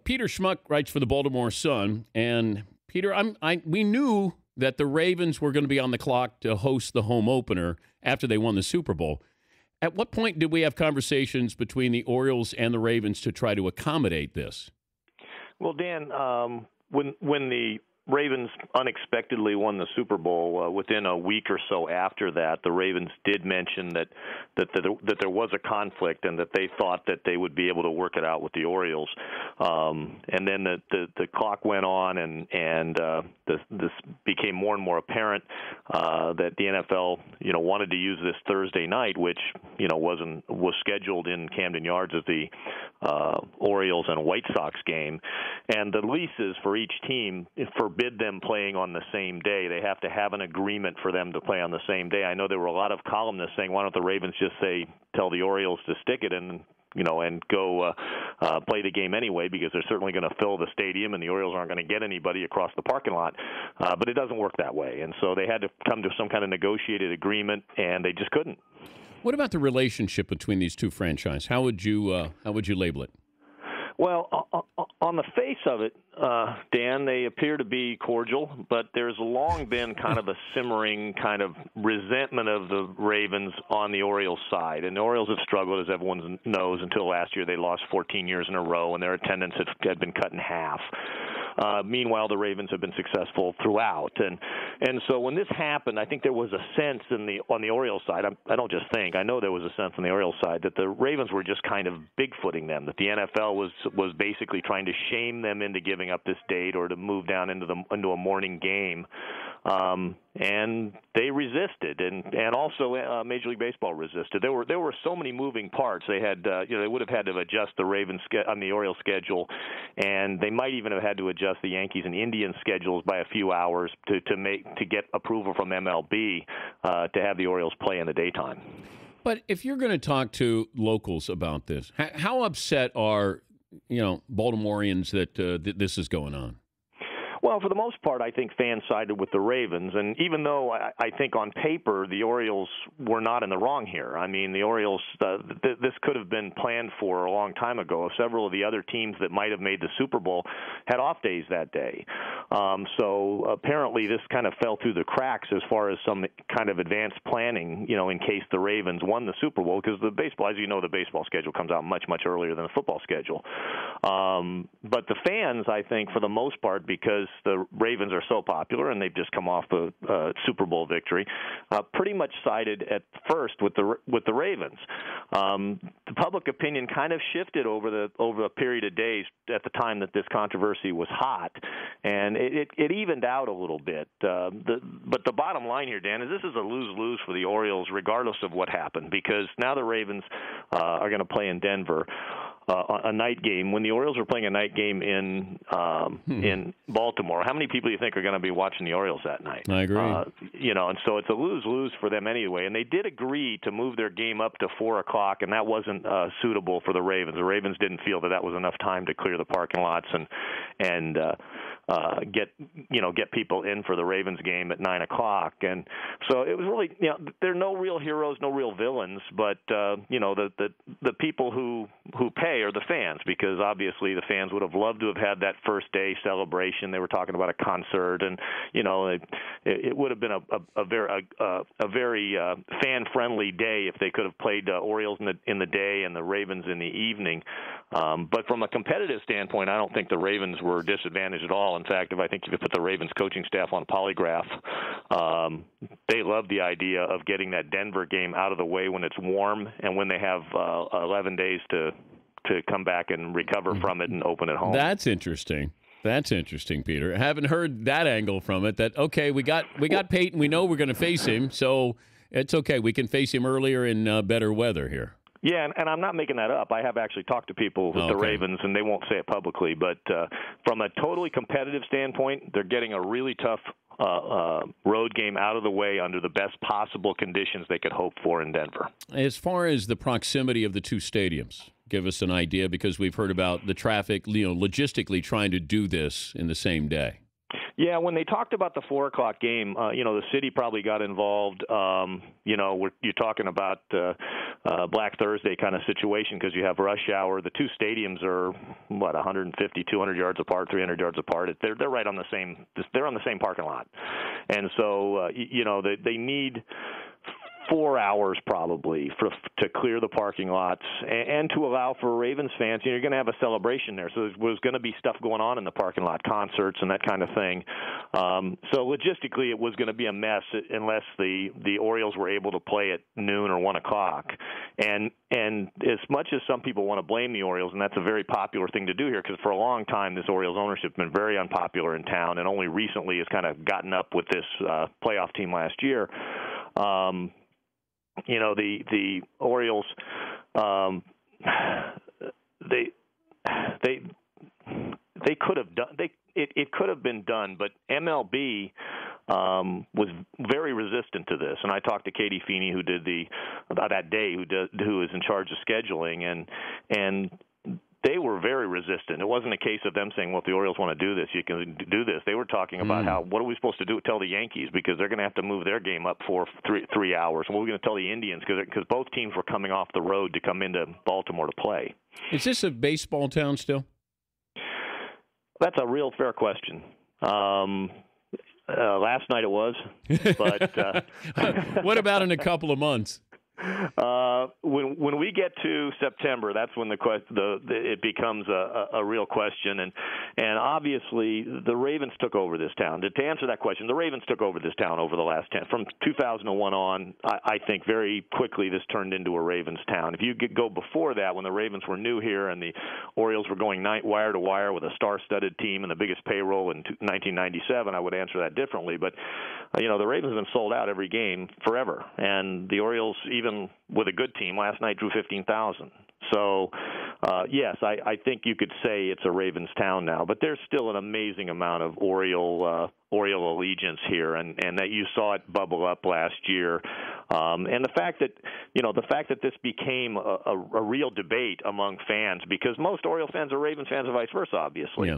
Peter Schmuck writes for the Baltimore Sun, and Peter, we knew that the Ravens were going to be on the clock to host the home opener after they won the Super Bowl. At what point did we have conversations between the Orioles and the Ravens to try to accommodate this? Well, Dan, when the Ravens unexpectedly won the Super Bowl, within a week or so after that, the Ravens did mention that there was a conflict and that they thought that they would be able to work it out with the Orioles. And then the clock went on, and this became more and more apparent that the NFL, wanted to use this Thursday night, which was scheduled in Camden Yards as the Orioles and White Sox game, and the leases for each team forbid them playing on the same day. They have to have an agreement for them to play on the same day. I know there were a lot of columnists saying, why don't the Ravens just tell the Orioles to stick it and go play the game anyway, because they're certainly going to fill the stadium and the Orioles aren't going to get anybody across the parking lot. But it doesn't work that way. And so they had to come to some kind of negotiated agreement, and they just couldn't. What about the relationship between these two franchises? How would you label it? Well, on the face of it, Dan, they appear to be cordial, but there's long been kind of a simmering kind of resentment of the Ravens on the Orioles side. And the Orioles have struggled, as everyone knows, until last year. They lost 14 years in a row, and their attendance had been cut in half. Meanwhile, the Ravens have been successful throughout, and so when this happened, I think there was a sense on the Orioles side. I don't just think. I know there was a sense on the Orioles side that the Ravens were just kind of bigfooting them. That the NFL was basically trying to shame them into giving up this date or to move down into a morning game. And they resisted, and also Major League Baseball resisted. There were so many moving parts. They had they would have had to adjust the the Orioles schedule, and they might even have had to adjust the Yankees and Indians schedules by a few hours to get approval from MLB to have the Orioles play in the daytime. But if you're going to talk to locals about this, how upset are Baltimoreans that this is going on? Well, for the most part, I think fans sided with the Ravens, and even though I think on paper the Orioles were not in the wrong here. I mean, the Orioles, this could have been planned for a long time ago. Several of the other teams that might have made the Super Bowl had off days that day. So apparently this kind of fell through the cracks as far as some kind of advanced planning, in case the Ravens won the Super Bowl, because the baseball, as you know, the baseball schedule comes out much, much earlier than the football schedule. But the fans, I think, for the most part, because the Ravens are so popular and they've just come off a Super Bowl victory, pretty much sided at first with the Ravens. The public opinion kind of shifted over a period of days at the time that this controversy was hot, and it evened out a little bit. But the bottom line here, Dan, is this is a lose-lose for the Orioles, regardless of what happened, because now the Ravens are going to play in Denver. A night game. When the Orioles were playing a night game in Baltimore, how many people do you think are going to be watching the Orioles that night? I agree. And so it's a lose-lose for them anyway. And they did agree to move their game up to 4:00, and that wasn't suitable for the Ravens. The Ravens didn't feel that was enough time to clear the parking lots and get people in for the Ravens game at 9:00. And so it was really, there are no real heroes, no real villains, but the people who pay are the fans, because obviously the fans would have loved to have had that first day celebration. They were talking about a concert, and it would have been a very fan friendly day if they could have played Orioles in the day and the Ravens in the evening. But from a competitive standpoint, I don't think the Ravens were disadvantaged at all. In fact, if you put the Ravens coaching staff on polygraph, they love the idea of getting that Denver game out of the way when it's warm and when they have 11 days to come back and recover from it and open at home. That's interesting. That's interesting, Peter. I haven't heard that angle from it. That, okay, we got Peyton. We know we're going to face him, so it's okay. We can face him earlier in better weather here. Yeah, and I'm not making that up. I have actually talked to people with the Ravens, and they won't say it publicly. But from a totally competitive standpoint, they're getting a really tough road game out of the way under the best possible conditions they could hope for in Denver. As far as the proximity of the two stadiums, give us an idea, because we've heard about the traffic, logistically trying to do this in the same day. Yeah, when they talked about the 4:00 game, the city probably got involved. You're talking about Black Thursday kind of situation because you have rush hour. The two stadiums are 150, 200 yards apart, 300 yards apart. They're right on the same. They're on the same parking lot, and so they need 4 hours probably to clear the parking lots and to allow for Ravens fans. You're going to have a celebration there, so there's going to be stuff going on in the parking lot, concerts and that kind of thing. So logistically, it was going to be a mess unless the Orioles were able to play at noon or 1 o'clock. And as much as some people want to blame the Orioles, and that's a very popular thing to do here, because for a long time this Orioles ownership has been very unpopular in town, and only recently has kind of gotten up with this playoff team last year. The Orioles, they could have done it could have been done, but MLB was very resistant to this. And I talked to Katie Feeney, who did that day, who is in charge of scheduling, and they were very resistant. It wasn't a case of them saying, well, if the Orioles want to do this, you can do this. They were talking about what are we supposed to do? Tell the Yankees, because they're going to have to move their game up for three hours. What are we going to tell the Indians? Because both teams were coming off the road to come into Baltimore to play. Is this a baseball town still? That's a real fair question. Last night it was. But what about in a couple of months? When we get to September, that's when it becomes a real question, and obviously the Ravens took over this town. To answer that question, the Ravens took over this town over the last 10 from 2001 on. I think very quickly this turned into a Ravens town. If you could go before that, when the Ravens were new here and the Orioles were going wire to wire with a star-studded team and the biggest payroll in 1997, I would answer that differently. But the Ravens have been sold out every game forever, and the Orioles, even with a good team, last night drew 15,000. So, yes, I think you could say it's a Ravens town now, but there's still an amazing amount of Oriole allegiance here, and that you saw it bubble up last year. And the fact that this became a real debate among fans, because most Oriole fans are Ravens fans and vice versa, obviously. Yeah.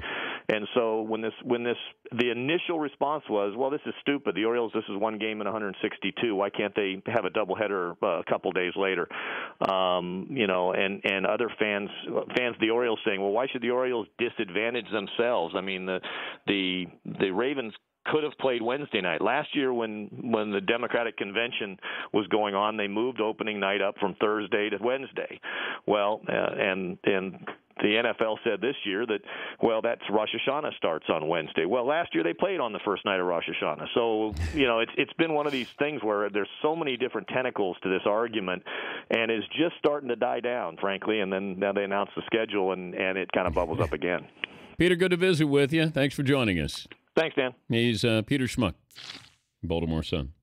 And so when the initial response was, well, this is stupid. The Orioles, this is one game in 162. Why can't they have a doubleheader a couple days later? And other fans of the Orioles saying, well, why should the Orioles disadvantage themselves? I mean, the Ravens could have played Wednesday night. Last year when the Democratic Convention was going on, they moved opening night up from Thursday to Wednesday. Well, and the NFL said this year that, well, that's Rosh Hashanah starts on Wednesday. Well, last year they played on the first night of Rosh Hashanah. So, it's been one of these things where there's so many different tentacles to this argument, and it's just starting to die down, frankly, and then now they announce the schedule, and it kind of bubbles up again. Peter, good to visit with you. Thanks for joining us. Thanks, Dan. He's Peter Schmuck, Baltimore Sun.